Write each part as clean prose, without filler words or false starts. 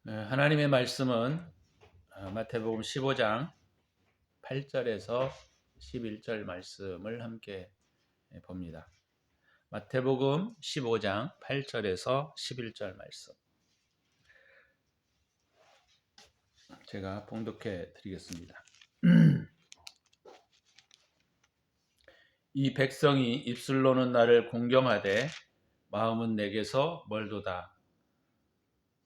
하나님의 말씀은 마태복음 15장 8절에서 11절 말씀을 함께 봅니다. 마태복음 15장 8절에서 11절 말씀 제가 봉독해 드리겠습니다. 이 백성이 입술로는 나를 공경하되 마음은 내게서 멀도다.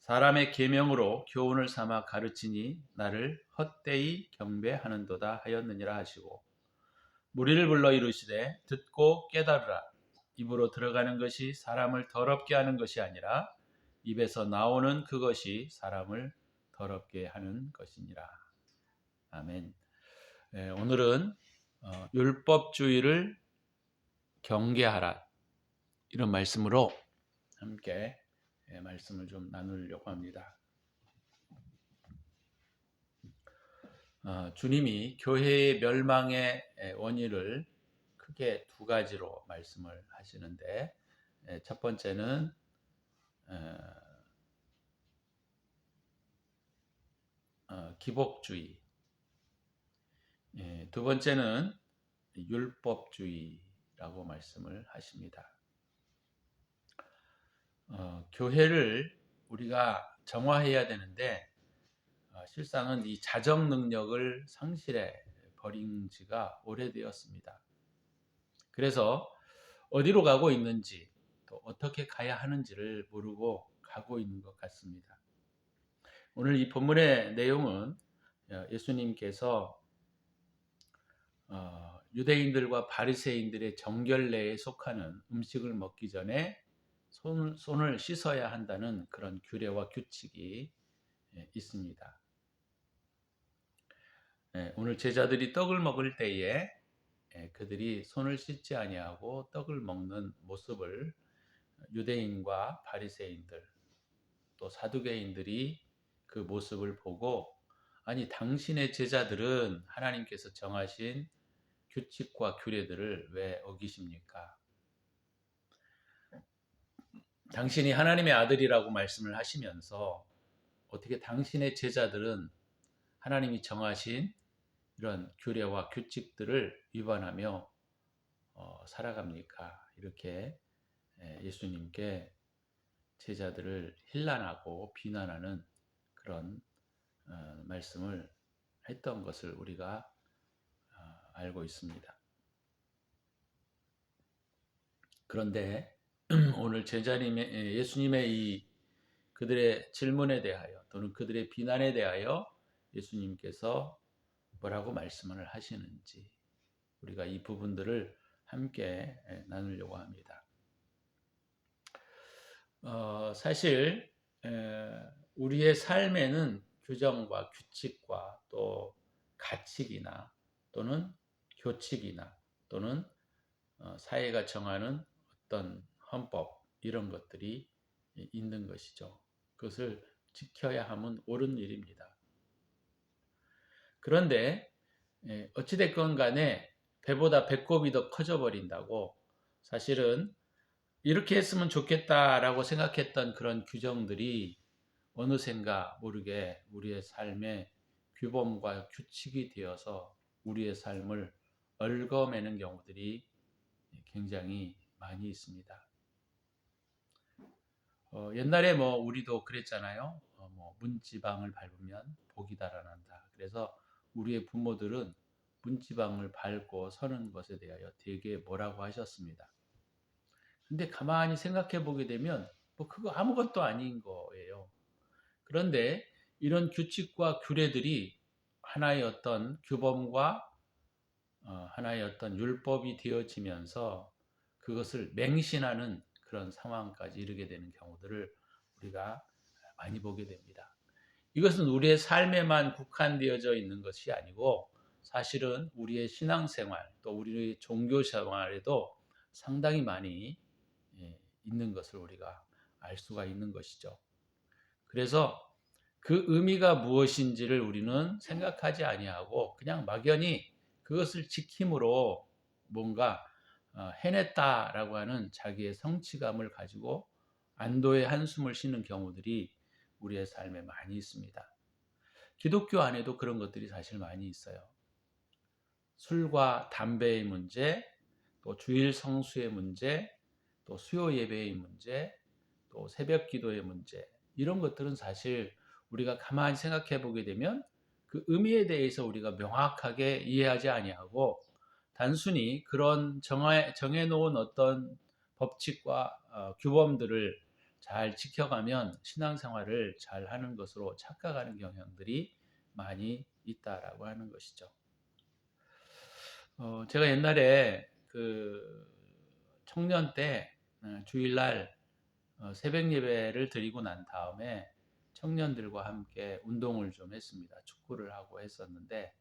사람의 계명으로 교훈을 삼아 가르치니 나를 헛되이 경배하는도다 하였느니라 하시고, 무리를 불러 이르시되 듣고 깨달으라. 입으로 들어가는 것이 사람을 더럽게 하는 것이 아니라 입에서 나오는 그것이 사람을 더럽게 하는 것이니라. 아멘. 오늘은 율법주의를 경계하라, 이런 말씀으로 함께 말씀을 좀 나누려고 합니다. 주님이 교회의 멸망의 원인을 크게 두 가지로 말씀을 하시는데, 첫 번째는 기복주의, 두 번째는 율법주의라고 말씀을 하십니다. 교회를 우리가 정화해야 되는데 실상은 이 자정 능력을 상실해 버린 지가 오래되었습니다. 그래서 어디로 가고 있는지, 또 어떻게 가야 하는지를 모르고 가고 있는 것 같습니다. 오늘 이 본문의 내용은 예수님께서 유대인들과 바리새인들의 정결례에 속하는 음식을 먹기 전에 손을 씻어야 한다는 그런 규례와 규칙이 있습니다. 오늘 제자들이 떡을 먹을 때에 그들이 손을 씻지 아니하고 떡을 먹는 모습을 유대인과 바리새인들, 또 사두개인들이 그 모습을 보고, 아니 당신의 제자들은 하나님께서 정하신 규칙과 규례들을 왜 어기십니까? 당신이 하나님의 아들이라고 말씀을 하시면서 어떻게 당신의 제자들은 하나님이 정하신 이런 규례와 규칙들을 위반하며 살아갑니까? 이렇게 예수님께 제자들을 힐난하고 비난하는 그런 말씀을 했던 것을 우리가 알고 있습니다. 그런데 오늘 예수님의 이 그들의 질문에 대하여, 또는 그들의 비난에 대하여 예수님께서 뭐라고 말씀을 하시는지, 우리가 이 부분들을 함께 나누려고 합니다. 사실 우리의 삶에는 규정과 규칙과 또 가칙이나 또는 교칙이나 또는 사회가 정하는 어떤 헌법, 이런 것들이 있는 것이죠. 그것을 지켜야 하면 옳은 일입니다. 그런데 어찌됐건 간에 배보다 배꼽이 더 커져 버린다고, 사실은 이렇게 했으면 좋겠다라고 생각했던 그런 규정들이 어느샌가 모르게 우리의 삶의 규범과 규칙이 되어서 우리의 삶을 얽어매는 경우들이 굉장히 많이 있습니다. 옛날에 우리도 그랬잖아요. 문지방을 밟으면 복이 달아난다. 그래서 우리의 부모들은 문지방을 밟고 서는 것에 대하여 되게 뭐라고 하셨습니다. 근데 가만히 생각해 보게 되면 그거 아무것도 아닌 거예요. 그런데 이런 규칙과 규례들이 하나의 어떤 규범과 하나의 어떤 율법이 되어지면서 그것을 맹신하는 그런 상황까지 이르게 되는 경우들을 우리가 많이 보게 됩니다. 이것은 우리의 삶에만 국한되어져 있는 것이 아니고, 사실은 우리의 신앙생활, 또 우리의 종교생활에도 상당히 많이 있는 것을 우리가 알 수가 있는 것이죠. 그래서 그 의미가 무엇인지를 우리는 생각하지 아니하고 그냥 막연히 그것을 지킴으로 뭔가 해냈다라고 하는 자기의 성취감을 가지고 안도의 한숨을 쉬는 경우들이 우리의 삶에 많이 있습니다. 기독교 안에도 그런 것들이 사실 많이 있어요. 술과 담배의 문제, 또 주일 성수의 문제, 또 수요 예배의 문제, 또 새벽 기도의 문제, 이런 것들은 사실 우리가 가만히 생각해 보게 되면 그 의미에 대해서 우리가 명확하게 이해하지 아니하고 단순히 그런 정해 놓은 어떤 법칙과 규범들을 잘 지켜가면 신앙생활을 잘 하는 것으로 착각하는 경향들이 많이 있다라고 하는 것이죠. 제가 옛날에 그 청년 때 주일날 새벽 예배를 드리고 난 다음에 청년들과 함께 운동을 좀 했습니다. 축구를 하고 했었는데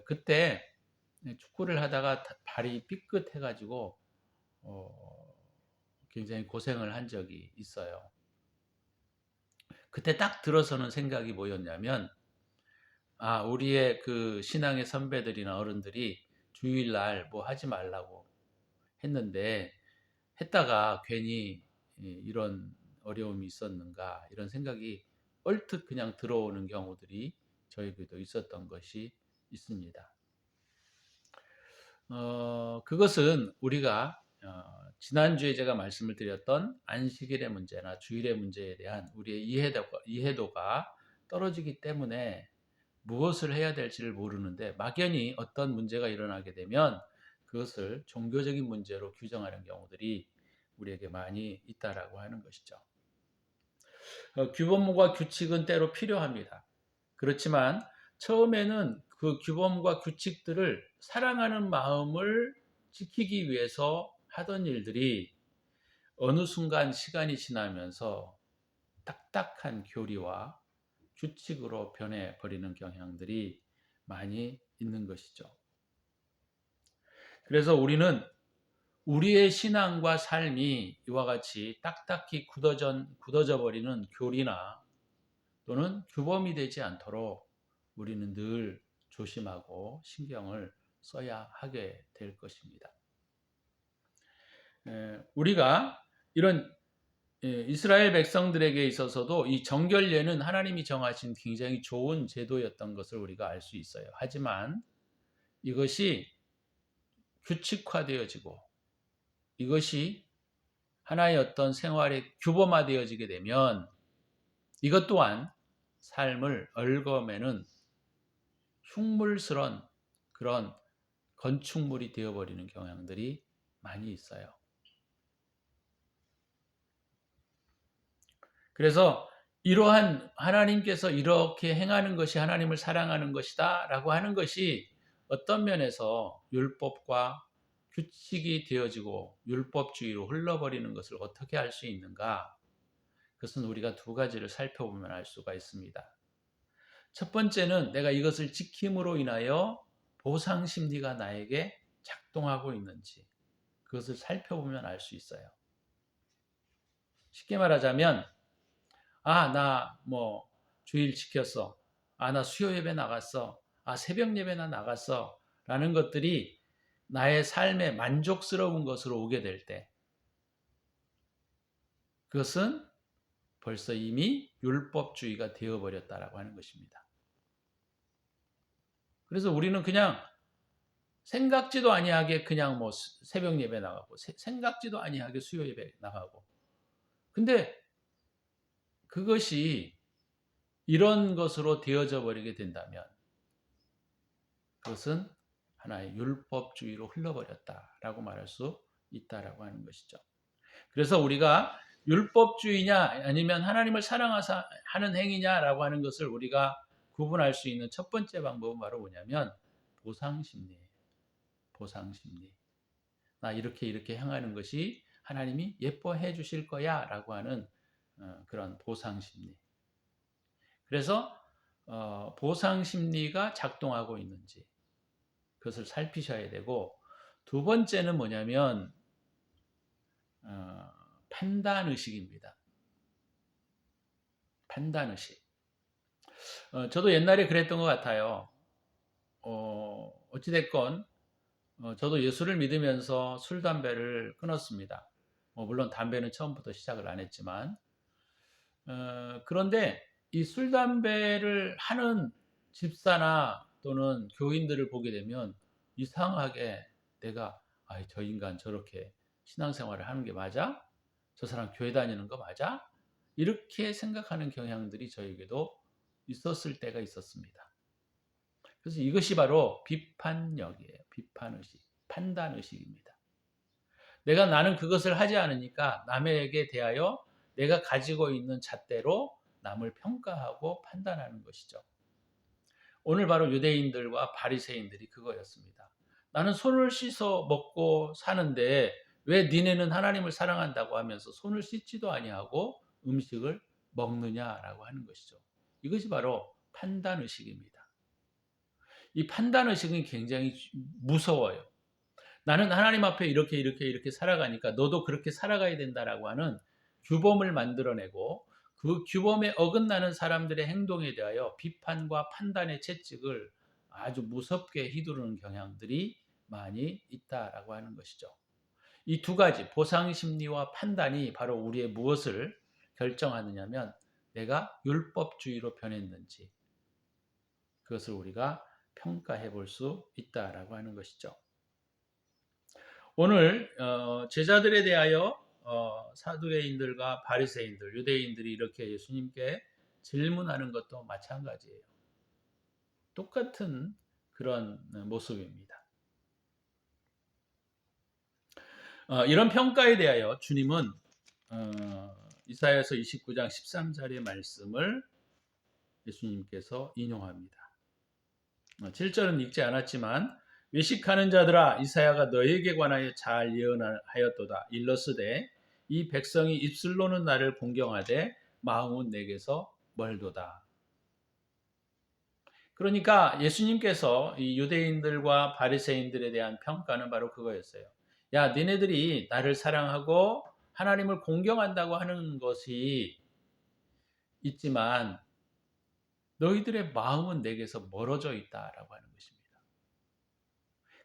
그때 축구를 하다가 발이 삐끗해가지고 굉장히 고생을 한 적이 있어요. 그때 딱 들어서는 생각이 뭐였냐면, 우리의 그 신앙의 선배들이나 어른들이 주일날 뭐 하지 말라고 했는데 했다가 괜히 이런 어려움이 있었는가 이런 생각이 얼뜻 그냥 들어오는 경우들이 저에게도 있었던 것이 있습니다. 그것은 우리가 지난주에 제가 말씀을 드렸던 안식일의 문제나 주일의 문제에 대한 우리의 이해도가 떨어지기 때문에 무엇을 해야 될지를 모르는데 막연히 어떤 문제가 일어나게 되면 그것을 종교적인 문제로 규정하는 경우들이 우리에게 많이 있다라고 하는 것이죠. 규범과 규칙은 때로 필요합니다. 그렇지만 처음에는 그 규범과 규칙들을 사랑하는 마음을 지키기 위해서 하던 일들이 어느 순간 시간이 지나면서 딱딱한 교리와 규칙으로 변해버리는 경향들이 많이 있는 것이죠. 그래서 우리는 우리의 신앙과 삶이 이와 같이 딱딱히 굳어져 버리는 교리나 또는 규범이 되지 않도록 우리는 늘 조심하고 신경을 써야 하게 될 것입니다. 우리가 이런 이스라엘 백성들에게 있어서도 이 정결례는 하나님이 정하신 굉장히 좋은 제도였던 것을 우리가 알 수 있어요. 하지만 이것이 규칙화되어지고 이것이 하나의 어떤 생활의 규범화되어지게 되면 이것 또한 삶을 얽어매는 흉물스런 그런 건축물이 되어버리는 경향들이 많이 있어요. 그래서 이러한 하나님께서 이렇게 행하는 것이 하나님을 사랑하는 것이다 라고 하는 것이 어떤 면에서 율법과 규칙이 되어지고 율법주의로 흘러버리는 것을 어떻게 알 수 있는가? 그것은 우리가 두 가지를 살펴보면 알 수가 있습니다. 첫 번째는 내가 이것을 지킴으로 인하여 보상 심리가 나에게 작동하고 있는지 그것을 살펴보면 알 수 있어요. 쉽게 말하자면 나 뭐 주일 지켰어. 나 수요 예배 나갔어. 새벽 예배나 나갔어. 라는 것들이 나의 삶에 만족스러운 것으로 오게 될 때 그것은 벌써 이미 율법주의가 되어버렸다라고 하는 것입니다. 그래서 우리는 그냥 생각지도 아니하게 그냥 뭐 새벽 예배 나가고 생각지도 아니하게 수요 예배 나가고 근데 그것이 이런 것으로 되어져 버리게 된다면 그것은 하나의 율법주의로 흘러버렸다라고 말할 수 있다라고 하는 것이죠. 그래서 우리가 율법주의냐 아니면 하나님을 사랑하사 하는 행위냐라고 하는 것을 우리가 구분할 수 있는 첫 번째 방법은 바로 뭐냐면 보상심리예요. 보상심리. 나 이렇게 행하는 것이 하나님이 예뻐해 주실 거야 라고 하는 그런 보상심리. 그래서 보상심리가 작동하고 있는지 그것을 살피셔야 되고 두 번째는 뭐냐면 판단의식입니다. 판단의식. 저도 옛날에 그랬던 것 같아요. 어찌됐건 저도 예수를 믿으면서 술, 담배를 끊었습니다. 물론 담배는 처음부터 시작을 안 했지만 그런데 이 술, 담배를 하는 집사나 또는 교인들을 보게 되면 이상하게 내가 저 인간 저렇게 신앙생활을 하는 게 맞아? 저 사람 교회 다니는 거 맞아? 이렇게 생각하는 경향들이 저에게도 있었을 때가 있었습니다. 그래서 이것이 바로 비판력이에요. 비판의식, 판단의식입니다. 나는 그것을 하지 않으니까 남에게 대하여 내가 가지고 있는 잣대로 남을 평가하고 판단하는 것이죠. 오늘 바로 유대인들과 바리새인들이 그거였습니다. 나는 손을 씻어 먹고 사는데 왜 니네는 하나님을 사랑한다고 하면서 손을 씻지도 아니하고 음식을 먹느냐라고 하는 것이죠. 이것이 바로 판단의식입니다. 이 판단의식은 굉장히 무서워요. 나는 하나님 앞에 이렇게 살아가니까 너도 그렇게 살아가야 된다라고 하는 규범을 만들어내고 그 규범에 어긋나는 사람들의 행동에 대하여 비판과 판단의 채찍을 아주 무섭게 휘두르는 경향들이 많이 있다라고 하는 것이죠. 이 두 가지 보상 심리와 판단이 바로 우리의 무엇을 결정하느냐면 내가 율법주의로 변했는지 그것을 우리가 평가해 볼 수 있다라고 하는 것이죠. 오늘 제자들에 대하여 사두개인들과 바리새인들, 유대인들이 이렇게 예수님께 질문하는 것도 마찬가지예요. 똑같은 그런 모습입니다. 이런 평가에 대하여 주님은 이사야서 29장 13절의 말씀을 예수님께서 인용합니다. 7절은 읽지 않았지만 외식하는 자들아 이사야가 너에게 관하여 잘 예언하였도다. 일러스되 이 백성이 입술로는 나를 공경하되 마음은 내게서 멀도다. 그러니까 예수님께서 이 유대인들과 바리새인들에 대한 평가는 바로 그거였어요. 야, 니네들이 나를 사랑하고 하나님을 공경한다고 하는 것이 있지만 너희들의 마음은 내게서 멀어져 있다라고 하는 것입니다.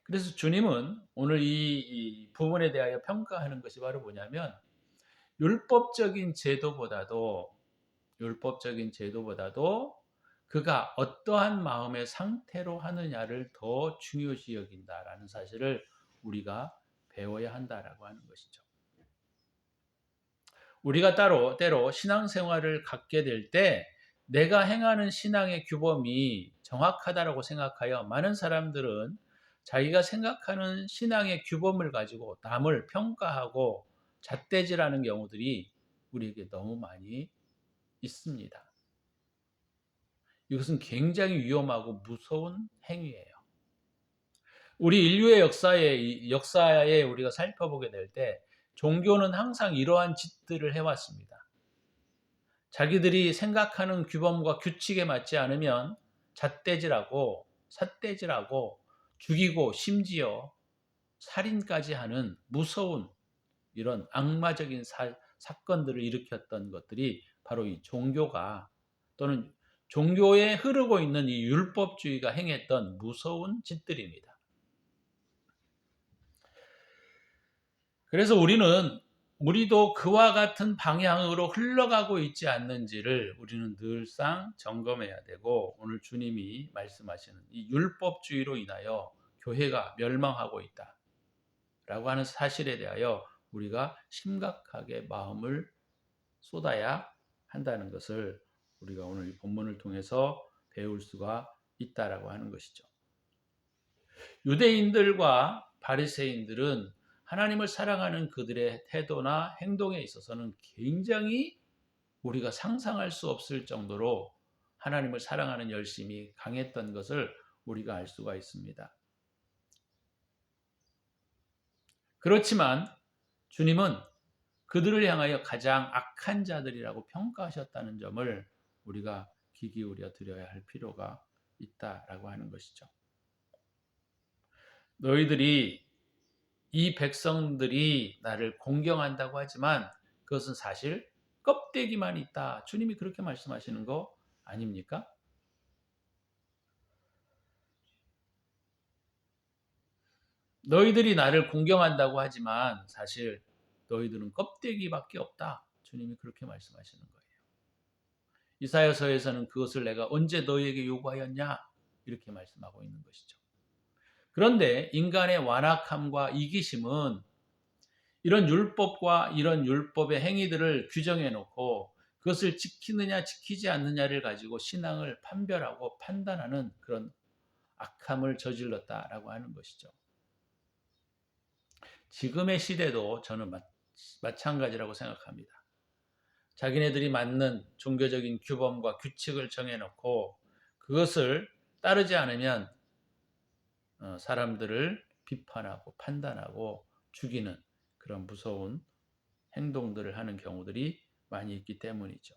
그래서 주님은 오늘 이 부분에 대하여 평가하는 것이 바로 뭐냐면 율법적인 제도보다도 그가 어떠한 마음의 상태로 하느냐를 더 중요시 여긴다라는 사실을 우리가 배워야 한다라고 하는 것이죠. 우리가 때로 신앙생활을 갖게 될 때 내가 행하는 신앙의 규범이 정확하다라고 생각하여 많은 사람들은 자기가 생각하는 신앙의 규범을 가지고 남을 평가하고 잣대질하는 경우들이 우리에게 너무 많이 있습니다. 이것은 굉장히 위험하고 무서운 행위예요. 우리 인류의 역사에 우리가 살펴보게 될 때 종교는 항상 이러한 짓들을 해왔습니다. 자기들이 생각하는 규범과 규칙에 맞지 않으면 잣대질하고 삿대질하고 죽이고 심지어 살인까지 하는 무서운 이런 악마적인 사건들을 일으켰던 것들이 바로 이 종교가 또는 종교에 흐르고 있는 이 율법주의가 행했던 무서운 짓들입니다. 그래서 우리도 그와 같은 방향으로 흘러가고 있지 않는지를 우리는 늘상 점검해야 되고 오늘 주님이 말씀하시는 이 율법주의로 인하여 교회가 멸망하고 있다라고 하는 사실에 대하여 우리가 심각하게 마음을 쏟아야 한다는 것을 우리가 오늘 이 본문을 통해서 배울 수가 있다라고 하는 것이죠. 유대인들과 바리새인들은 하나님을 사랑하는 그들의 태도나 행동에 있어서는 굉장히 우리가 상상할 수 없을 정도로 하나님을 사랑하는 열심이 강했던 것을 우리가 알 수가 있습니다. 그렇지만 주님은 그들을 향하여 가장 악한 자들이라고 평가하셨다는 점을 우리가 귀 기울여 드려야 할 필요가 있다라고 하는 것이죠. 너희들이 이 백성들이 나를 공경한다고 하지만 그것은 사실 껍데기만 있다. 주님이 그렇게 말씀하시는 거 아닙니까? 너희들이 나를 공경한다고 하지만 사실 너희들은 껍데기밖에 없다. 주님이 그렇게 말씀하시는 거예요. 이사야서에서는 그것을 내가 언제 너희에게 요구하였냐? 이렇게 말씀하고 있는 것이죠. 그런데 인간의 완악함과 이기심은 이런 율법과 이런 율법의 행위들을 규정해 놓고 그것을 지키느냐 지키지 않느냐를 가지고 신앙을 판별하고 판단하는 그런 악함을 저질렀다라고 하는 것이죠. 지금의 시대도 저는 마찬가지라고 생각합니다. 자기네들이 맞는 종교적인 규범과 규칙을 정해놓고 그것을 따르지 않으면 사람들을 비판하고 판단하고 죽이는 그런 무서운 행동들을 하는 경우들이 많이 있기 때문이죠.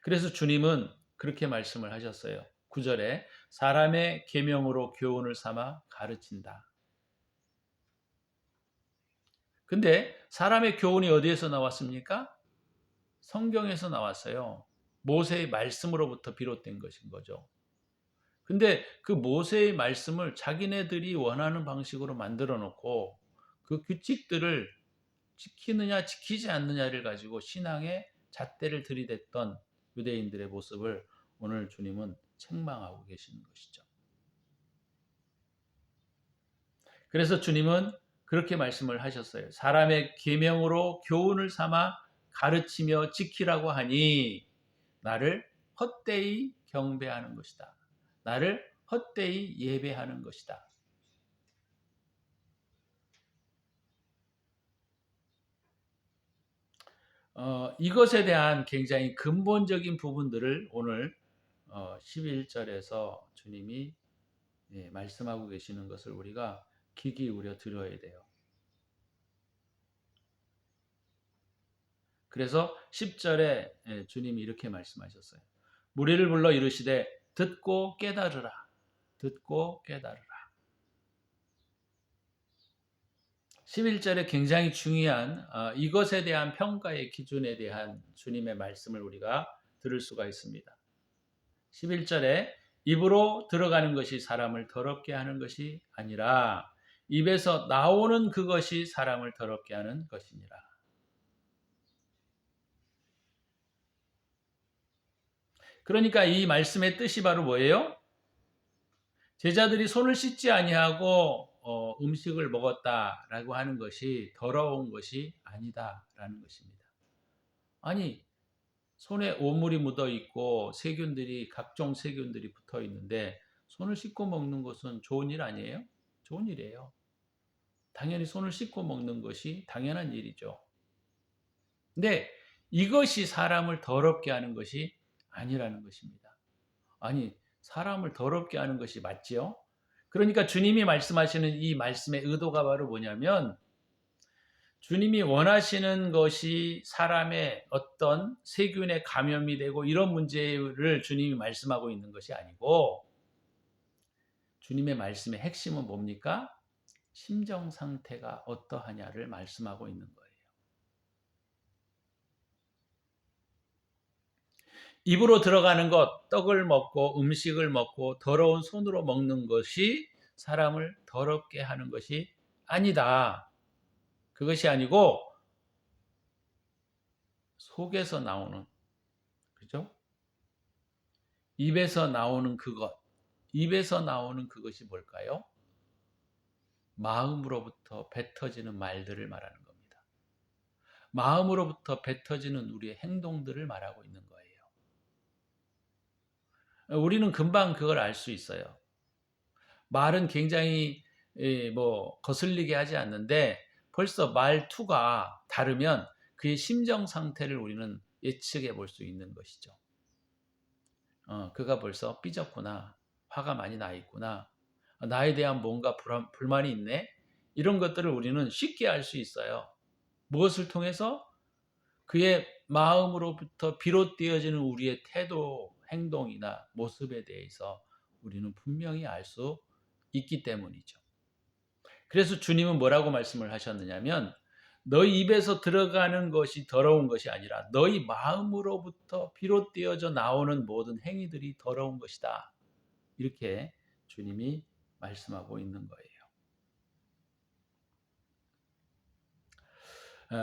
그래서 주님은 그렇게 말씀을 하셨어요. 9절에 사람의 계명으로 교훈을 삼아 가르친다. 근데 사람의 교훈이 어디에서 나왔습니까? 성경에서 나왔어요. 모세의 말씀으로부터 비롯된 것인 거죠. 근데 그 모세의 말씀을 자기네들이 원하는 방식으로 만들어 놓고 그 규칙들을 지키느냐 지키지 않느냐를 가지고 신앙의 잣대를 들이댔던 유대인들의 모습을 오늘 주님은 책망하고 계시는 것이죠. 그래서 주님은 그렇게 말씀을 하셨어요. 사람의 계명으로 교훈을 삼아 가르치며 지키라고 하니 나를 헛되이 경배하는 것이다. 나를 헛되이 예배하는 것이다. 이것에 대한 굉장히 근본적인 부분들을 오늘 11절에서 주님이 말씀하고 계시는 것을 우리가 귀 기울여 들어야 돼요. 그래서 10절에 주님이 이렇게 말씀하셨어요. 무리를 불러 이르시되 듣고 깨달으라. 듣고 깨달으라. 11절에 굉장히 중요한 이것에 대한 평가의 기준에 대한 주님의 말씀을 우리가 들을 수가 있습니다. 11절에 입으로 들어가는 것이 사람을 더럽게 하는 것이 아니라 입에서 나오는 그것이 사람을 더럽게 하는 것이니라. 그러니까 이 말씀의 뜻이 바로 뭐예요? 제자들이 손을 씻지 아니하고 음식을 먹었다라고 하는 것이 더러운 것이 아니다라는 것입니다. 아니, 손에 오물이 묻어 있고 각종 세균들이 붙어 있는데 손을 씻고 먹는 것은 좋은 일 아니에요? 좋은 일이에요. 당연히 손을 씻고 먹는 것이 당연한 일이죠. 근데 이것이 사람을 더럽게 하는 것이 아니라는 것입니다. 아니, 사람을 더럽게 하는 것이 맞지요? 그러니까 주님이 말씀하시는 이 말씀의 의도가 바로 뭐냐면 주님이 원하시는 것이 사람의 어떤 세균에 감염이 되고 이런 문제를 주님이 말씀하고 있는 것이 아니고 주님의 말씀의 핵심은 뭡니까? 심정 상태가 어떠하냐를 말씀하고 있는 거예요. 입으로 들어가는 것, 떡을 먹고 음식을 먹고 더러운 손으로 먹는 것이 사람을 더럽게 하는 것이 아니다. 그것이 아니고 속에서 나오는, 그죠? 입에서 나오는 그것, 입에서 나오는 그것이 뭘까요? 마음으로부터 뱉어지는 말들을 말하는 겁니다. 마음으로부터 뱉어지는 우리의 행동들을 말하고 있는 거예요. 우리는 금방 그걸 알 수 있어요. 말은 굉장히 거슬리게 하지 않는데 벌써 말투가 다르면 그의 심정 상태를 우리는 예측해 볼 수 있는 것이죠. 그가 벌써 삐졌구나. 화가 많이 나 있구나. 나에 대한 뭔가 불만이 있네. 이런 것들을 우리는 쉽게 알 수 있어요. 무엇을 통해서? 그의 마음으로부터 비롯되어지는 우리의 태도, 행동이나 모습에 대해서 우리는 분명히 알 수 있기 때문이죠. 그래서 주님은 뭐라고 말씀을 하셨느냐면 너희 입에서 들어가는 것이 더러운 것이 아니라 너희 마음으로부터 비롯되어져 나오는 모든 행위들이 더러운 것이다. 이렇게 주님이 말씀하고 있는 거예요.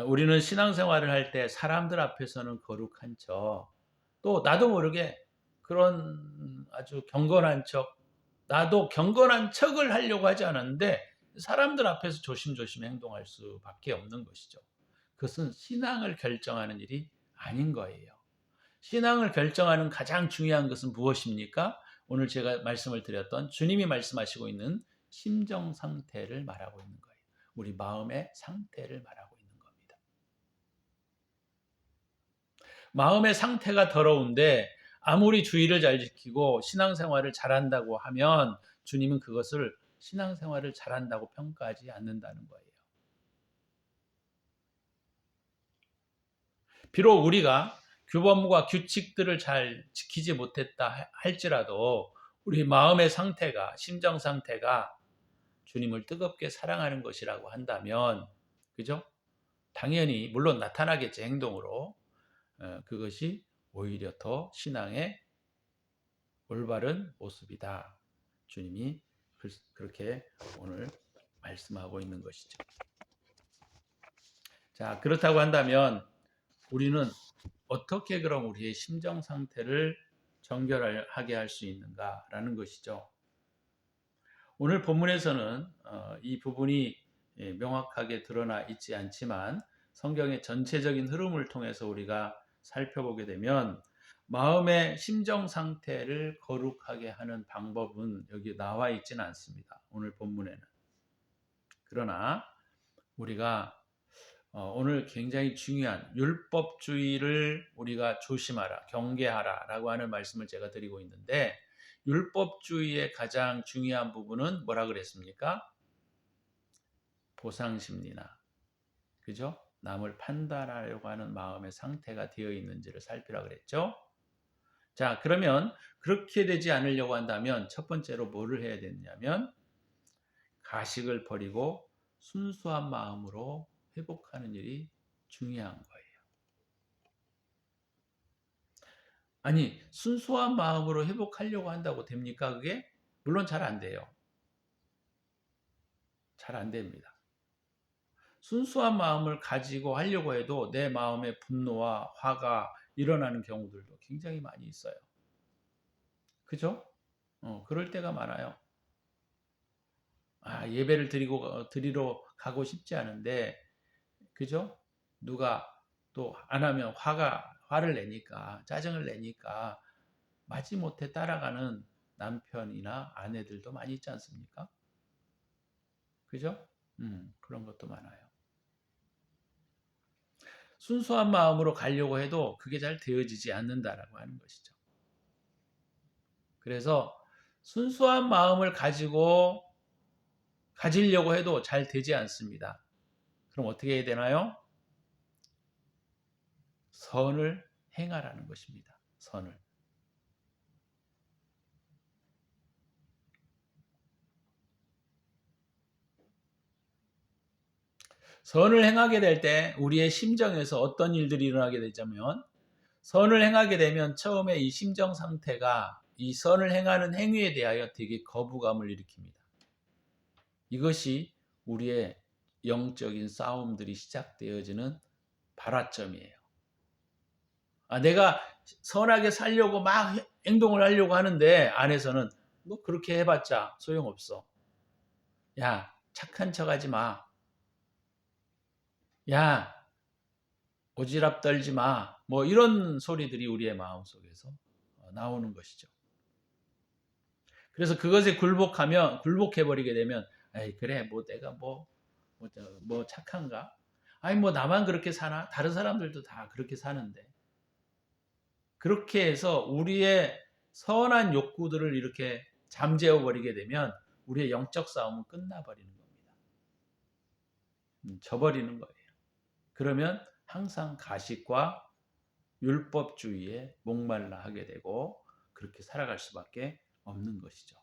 우리는 신앙생활을 할 때 사람들 앞에서는 거룩한 척, 또 나도 모르게 그런 아주 경건한 척, 나도 경건한 척을 하려고 하지 않았는데 사람들 앞에서 조심조심 행동할 수밖에 없는 것이죠. 그것은 신앙을 결정하는 일이 아닌 거예요. 신앙을 결정하는 가장 중요한 것은 무엇입니까? 오늘 제가 말씀을 드렸던 주님이 말씀하시고 있는 심정 상태를 말하고 있는 거예요. 우리 마음의 상태를 말하고 있는 겁니다. 마음의 상태가 더러운데 아무리 주의를 잘 지키고 신앙생활을 잘한다고 하면 주님은 그것을 신앙생활을 잘한다고 평가하지 않는다는 거예요. 비록 우리가 규범과 규칙들을 잘 지키지 못했다 할지라도 우리 마음의 상태가, 심정 상태가 주님을 뜨겁게 사랑하는 것이라고 한다면, 그죠? 당연히 물론 나타나겠지, 행동으로. 그것이 오히려 더 신앙의 올바른 모습이다. 주님이 그렇게 오늘 말씀하고 있는 것이죠. 자, 그렇다고 한다면 우리는 어떻게 그럼 우리의 심정 상태를 정결하게 할 수 있는가라는 것이죠. 오늘 본문에서는 이 부분이 명확하게 드러나 있지 않지만 성경의 전체적인 흐름을 통해서 우리가 살펴보게 되면 마음의 심정 상태를 거룩하게 하는 방법은 여기 나와 있지는 않습니다. 오늘 본문에는. 그러나 우리가 오늘 굉장히 중요한 율법주의를 우리가 조심하라, 경계하라 라고 하는 말씀을 제가 드리고 있는데 율법주의의 가장 중요한 부분은 뭐라 그랬습니까? 보상심리나, 그죠? 남을 판단하려고 하는 마음의 상태가 되어 있는지를 살피라 그랬죠? 자, 그러면 그렇게 되지 않으려고 한다면 첫 번째로 뭐를 해야 되냐면 가식을 버리고 순수한 마음으로 회복하는 일이 중요한 거예요. 아니, 순수한 마음으로 회복하려고 한다고 됩니까? 그게? 물론 잘 안 돼요. 잘 안 됩니다. 순수한 마음을 가지고 하려고 해도 내 마음에 분노와 화가 일어나는 경우들도 굉장히 많이 있어요. 그죠? 그럴 때가 많아요. 예배를 드리러 가고 싶지 않은데, 그죠? 누가 또 안 하면 화를 내니까, 짜증을 내니까, 마지못해 따라가는 남편이나 아내들도 많이 있지 않습니까? 그죠? 그런 것도 많아요. 순수한 마음으로 가려고 해도 그게 잘 되어지지 않는다라고 하는 것이죠. 그래서 순수한 마음을 가지려고 해도 잘 되지 않습니다. 그럼 어떻게 해야 되나요? 선을 행하라는 것입니다. 선을. 선을 행하게 될 때 우리의 심정에서 어떤 일들이 일어나게 되자면 선을 행하게 되면 처음에 이 심정 상태가 이 선을 행하는 행위에 대하여 되게 거부감을 일으킵니다. 이것이 우리의 영적인 싸움들이 시작되어지는 발화점이에요. 내가 선하게 살려고 막 행동을 하려고 하는데 안에서는 뭐 그렇게 해봤자 소용없어. 야, 착한 척하지 마. 야, 오지랖 떨지 마. 뭐 이런 소리들이 우리의 마음속에서 나오는 것이죠. 그래서 그것에 굴복해버리게 되면, 에이, 그래, 뭐 내가 뭐 착한가? 아니, 뭐 나만 그렇게 사나? 다른 사람들도 다 그렇게 사는데. 그렇게 해서 우리의 선한 욕구들을 이렇게 잠재워버리게 되면 우리의 영적 싸움은 끝나버리는 겁니다. 져버리는 거예요. 그러면 항상 가식과 율법주의에 목말라 하게 되고 그렇게 살아갈 수밖에 없는 것이죠.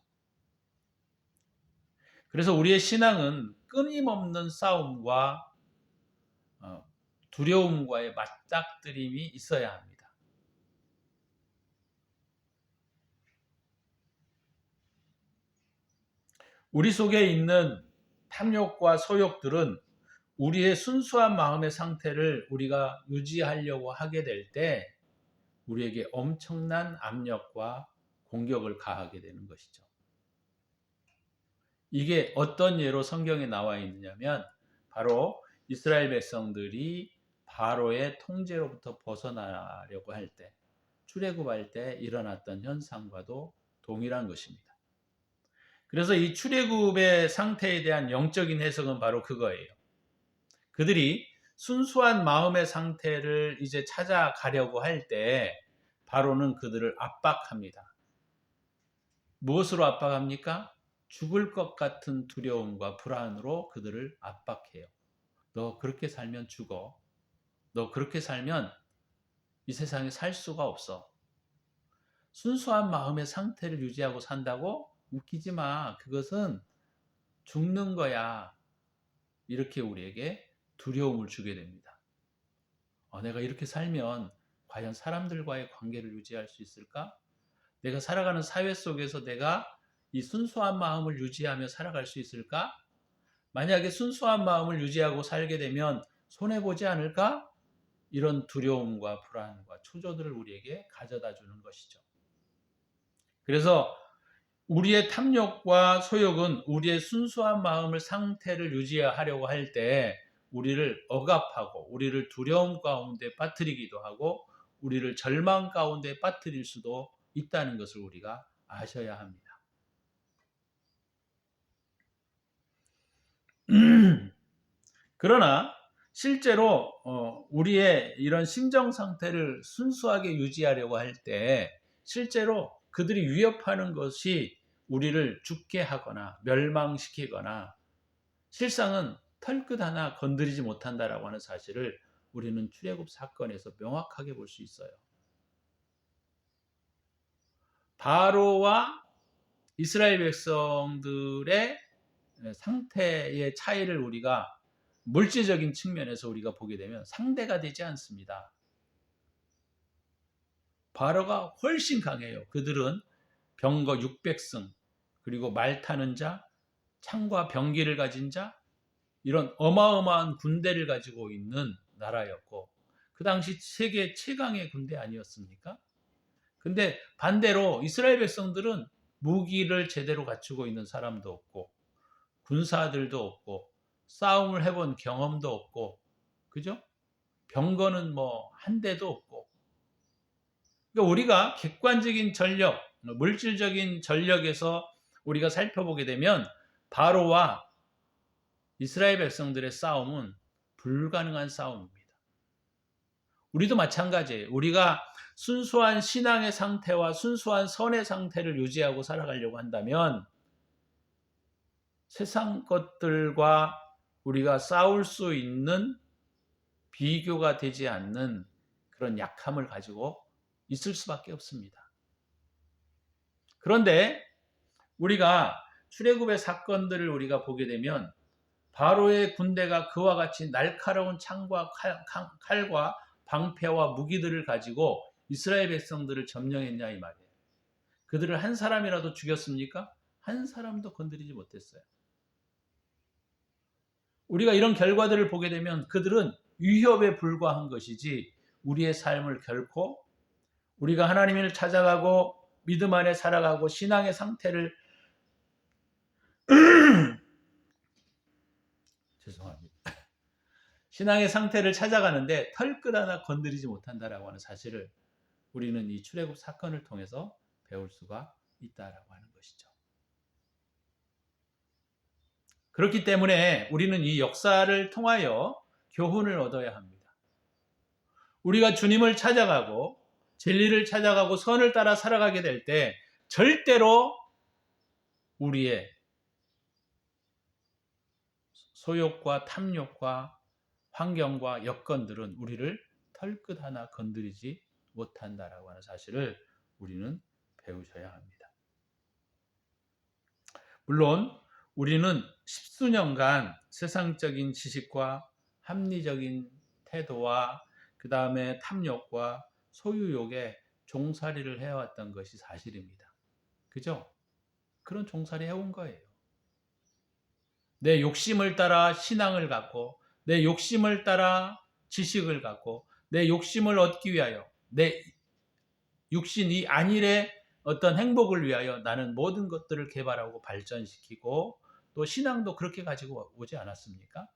그래서 우리의 신앙은 끊임없는 싸움과 두려움과의 맞닥뜨림이 있어야 합니다. 우리 속에 있는 탐욕과 소욕들은 우리의 순수한 마음의 상태를 우리가 유지하려고 하게 될 때 우리에게 엄청난 압력과 공격을 가하게 되는 것이죠. 이게 어떤 예로 성경에 나와 있느냐면 바로 이스라엘 백성들이 바로의 통제로부터 벗어나려고 할 때, 출애굽할 때 일어났던 현상과도 동일한 것입니다. 그래서 이 출애굽의 상태에 대한 영적인 해석은 바로 그거예요. 그들이 순수한 마음의 상태를 이제 찾아가려고 할 때 바로는 그들을 압박합니다. 무엇으로 압박합니까? 죽을 것 같은 두려움과 불안으로 그들을 압박해요. 너 그렇게 살면 죽어. 너 그렇게 살면 이 세상에 살 수가 없어. 순수한 마음의 상태를 유지하고 산다고? 웃기지 마. 그것은 죽는 거야. 이렇게 우리에게 두려움을 주게 됩니다. 내가 이렇게 살면 과연 사람들과의 관계를 유지할 수 있을까? 내가 살아가는 사회 속에서 내가 이 순수한 마음을 유지하며 살아갈 수 있을까? 만약에 순수한 마음을 유지하고 살게 되면 손해보지 않을까? 이런 두려움과 불안과 초조들을 우리에게 가져다 주는 것이죠. 그래서 우리의 탐욕과 소욕은 우리의 순수한 마음을 상태를 유지하려고 할 때 우리를 억압하고 우리를 두려움 가운데 빠뜨리기도 하고 우리를 절망 가운데 빠뜨릴 수도 있다는 것을 우리가 아셔야 합니다. 그러나 실제로 우리의 이런 심정 상태를 순수하게 유지하려고 할 때 실제로 그들이 위협하는 것이 우리를 죽게 하거나 멸망시키거나 실상은 털끝 하나 건드리지 못한다라고 하는 사실을 우리는 출애굽 사건에서 명확하게 볼 수 있어요. 바로와 이스라엘 백성들의 상태의 차이를 우리가 물질적인 측면에서 우리가 보게 되면 상대가 되지 않습니다. 바로가 훨씬 강해요. 그들은 병거 600승, 그리고 말 타는 자, 창과 병기를 가진 자, 이런 어마어마한 군대를 가지고 있는 나라였고 그 당시 세계 최강의 군대 아니었습니까? 근데 반대로 이스라엘 백성들은 무기를 제대로 갖추고 있는 사람도 없고 군사들도 없고 싸움을 해본 경험도 없고 그죠? 병거는 뭐 한 대도 없고 그러니까 우리가 객관적인 전력, 물질적인 전력에서 우리가 살펴보게 되면 바로와 이스라엘 백성들의 싸움은 불가능한 싸움입니다. 우리도 마찬가지예요. 우리가 순수한 신앙의 상태와 순수한 선의 상태를 유지하고 살아가려고 한다면 세상 것들과 우리가 싸울 수 있는 비교가 되지 않는 그런 약함을 가지고 있을 수밖에 없습니다. 그런데 우리가 출애굽의 사건들을 우리가 보게 되면 바로의 군대가 그와 같이 날카로운 창과 칼과 방패와 무기들을 가지고 이스라엘 백성들을 점령했냐 이 말이에요. 그들을 한 사람이라도 죽였습니까? 한 사람도 건드리지 못했어요. 우리가 이런 결과들을 보게 되면 그들은 위협에 불과한 것이지 우리의 삶을 결코 우리가 하나님을 찾아가고 믿음 안에 살아가고 신앙의 상태를 죄송합니다. 신앙의 상태를 찾아가는데 털끝 하나 건드리지 못한다라고 하는 사실을 우리는 이 출애굽 사건을 통해서 배울 수가 있다라고 하는 것이죠. 그렇기 때문에 우리는 이 역사를 통하여 교훈을 얻어야 합니다. 우리가 주님을 찾아가고 진리를 찾아가고 선을 따라 살아가게 될 때 절대로 우리의 소욕과 탐욕과 환경과 여건들은 우리를 털끝 하나 건드리지 못한다라고 하는 사실을 우리는 배우셔야 합니다. 물론 우리는 십수년간 세상적인 지식과 합리적인 태도와 그 다음에 탐욕과 소유욕에 종살이를 해왔던 것이 사실입니다. 그죠? 그런 종살이 해온 거예요. 내 욕심을 따라 신앙을 갖고 내 욕심을 따라 지식을 갖고 내 욕심을 얻기 위하여 내 육신 이 안일의 어떤 행복을 위하여 나는 모든 것들을 개발하고 발전시키고 또 신앙도 그렇게 가지고 오지 않았습니까?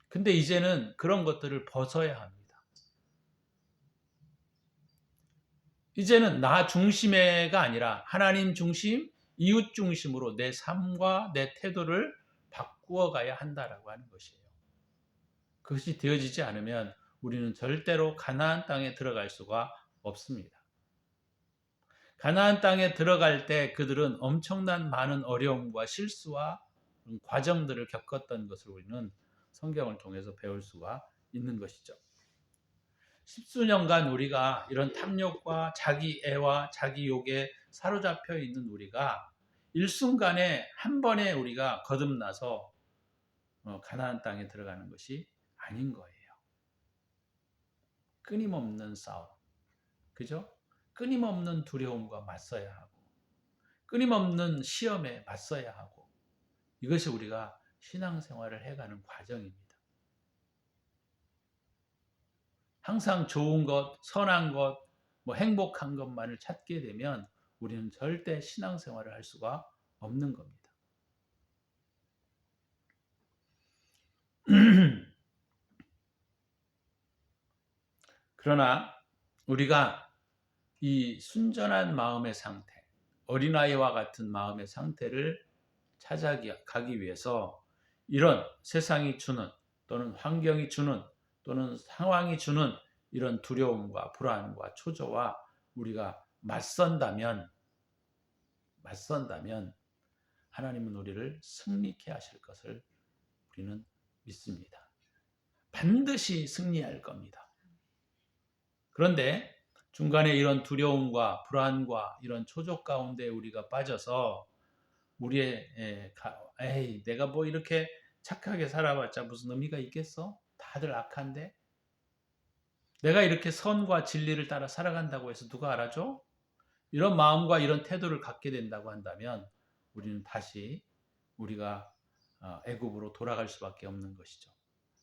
근데 이제는 그런 것들을 벗어야 합니다. 이제는 나 중심의가 아니라 하나님 중심, 이웃 중심으로 내 삶과 내 태도를 바꾸어 가야 한다라고 하는 것이에요. 그것이 되어지지 않으면 우리는 절대로 가나안 땅에 들어갈 수가 없습니다. 가나안 땅에 들어갈 때 그들은 엄청난 많은 어려움과 실수와 과정들을 겪었던 것을 우리는 성경을 통해서 배울 수가 있는 것이죠. 십수년간 우리가 이런 탐욕과 자기 애와 자기 욕에 사로잡혀 있는 우리가 일순간에 한 번에 우리가 거듭나서 가나안 땅에 들어가는 것이 아닌 거예요. 끊임없는 싸움, 그죠? 끊임없는 두려움과 맞서야 하고 끊임없는 시험에 맞서야 하고 이것이 우리가 신앙생활을 해가는 과정입니다. 항상 좋은 것, 선한 것, 행복한 것만을 찾게 되면 우리는 절대 신앙생활을 할 수가 없는 겁니다. 그러나 우리가 이 순전한 마음의 상태, 어린아이와 같은 마음의 상태를 찾아가기 위해서 이런 세상이 주는 또는 환경이 주는 또는 상황이 주는 이런 두려움과 불안과 초조와 우리가 맞선다면 하나님은 우리를 승리케 하실 것을 우리는 믿습니다. 반드시 승리할 겁니다. 그런데 중간에 이런 두려움과 불안과 이런 초조 가운데 우리가 빠져서 우리의 에이 내가 뭐 이렇게 착하게 살아봤자 무슨 의미가 있겠어? 다들 악한데 내가 이렇게 선과 진리를 따라 살아간다고 해서 누가 알아줘? 이런 마음과 이런 태도를 갖게 된다고 한다면 우리는 다시 우리가 애굽으로 돌아갈 수밖에 없는 것이죠.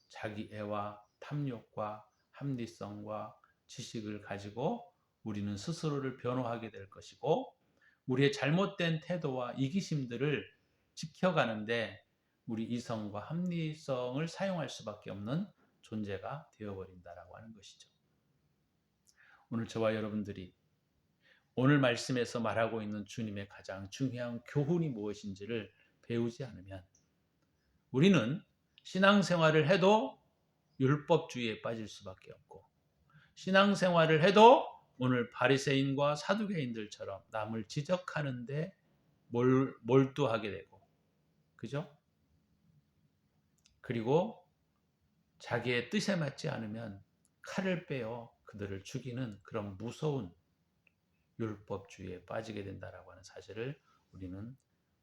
자기 애와 탐욕과 합리성과 지식을 가지고 우리는 스스로를 변호하게 될 것이고 우리의 잘못된 태도와 이기심들을 지켜가는데 우리 이성과 합리성을 사용할 수밖에 없는 존재가 되어버린다라고 하는 것이죠. 오늘 저와 여러분들이 오늘 말씀에서 말하고 있는 주님의 가장 중요한 교훈이 무엇인지를 배우지 않으면 우리는 신앙생활을 해도 율법주의에 빠질 수밖에 없고 신앙생활을 해도 오늘 바리새인과 사두개인들처럼 남을 지적하는데 몰두하게 되고 그죠? 그리고 자기의 뜻에 맞지 않으면 칼을 빼어 그들을 죽이는 그런 무서운 율법주의에 빠지게 된다라고 하는 사실을 우리는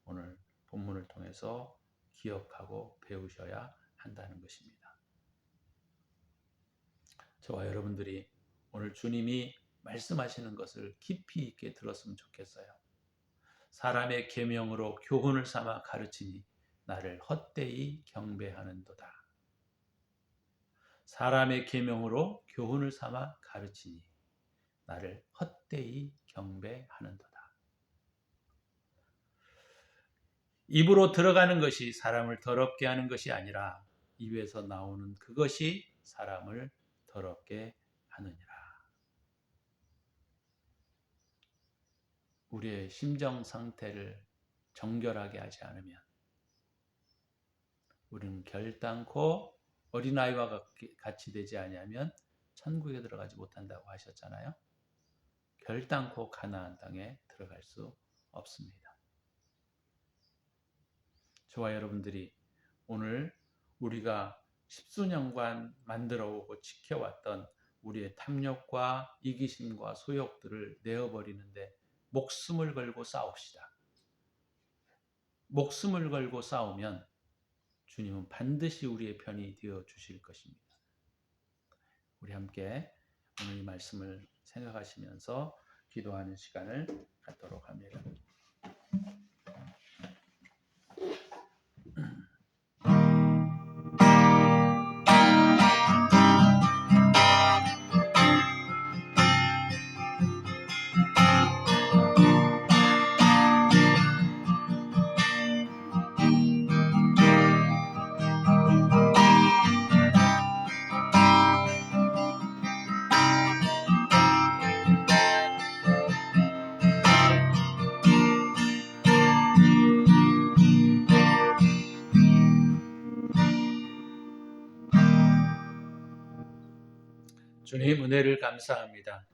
오늘 본문을 통해서 기억하고 배우셔야 한다는 것입니다. 저와 여러분들이 오늘 주님이 말씀하시는 것을 깊이 있게 들었으면 좋겠어요. 사람의 계명으로 교훈을 삼아 가르치니 나를 헛되이 경배하는도다. 사람의 계명으로 교훈을 삼아 가르치니 나를 헛되이 경배하는도다. 입으로 들어가는 것이 사람을 더럽게 하는 것이 아니라 입에서 나오는 그것이 사람을 더럽게 하느니라. 우리의 심정 상태를 정결하게 하지 않으면 우리는 결단코 어린아이와 같이 되지 아니하면 천국에 들어가지 못한다고 하셨잖아요. 결단코 가나안 땅에 들어갈 수 없습니다. 저와 여러분들이 오늘 우리가 십수년간 만들어오고 지켜왔던 우리의 탐욕과 이기심과 소욕들을 내어버리는데 목숨을 걸고 싸웁시다. 목숨을 걸고 싸우면 주님은 반드시 우리의 편이 되어 주실 것입니다. 우리 함께 오늘 이 말씀을 생각하시면서 기도하는 시간을 갖도록 합니다. 주님 은혜를 감사합니다.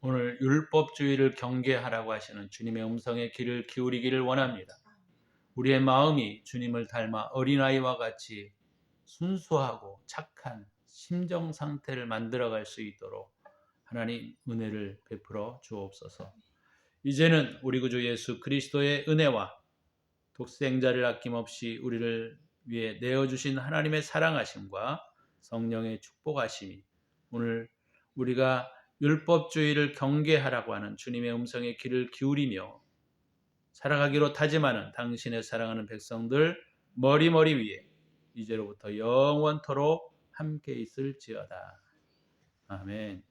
오늘 율법주의를 경계하라고 하시는 주님의 음성에 귀를 기울이기를 원합니다. 우리의 마음이 주님을 닮아 어린아이와 같이 순수하고 착한 심정 상태를 만들어갈 수 있도록 하나님 은혜를 베풀어 주옵소서. 이제는 우리 구주 예수 그리스도의 은혜와 독생자를 아낌없이 우리를 위해 내어주신 하나님의 사랑하심과 성령의 축복하심이 오늘 우리가 율법주의를 경계하라고 하는 주님의 음성에 귀를 기울이며 살아가기로 다짐하는 당신의 사랑하는 백성들 머리머리 위에 이제로부터 영원토록 함께 있을지어다. 아멘.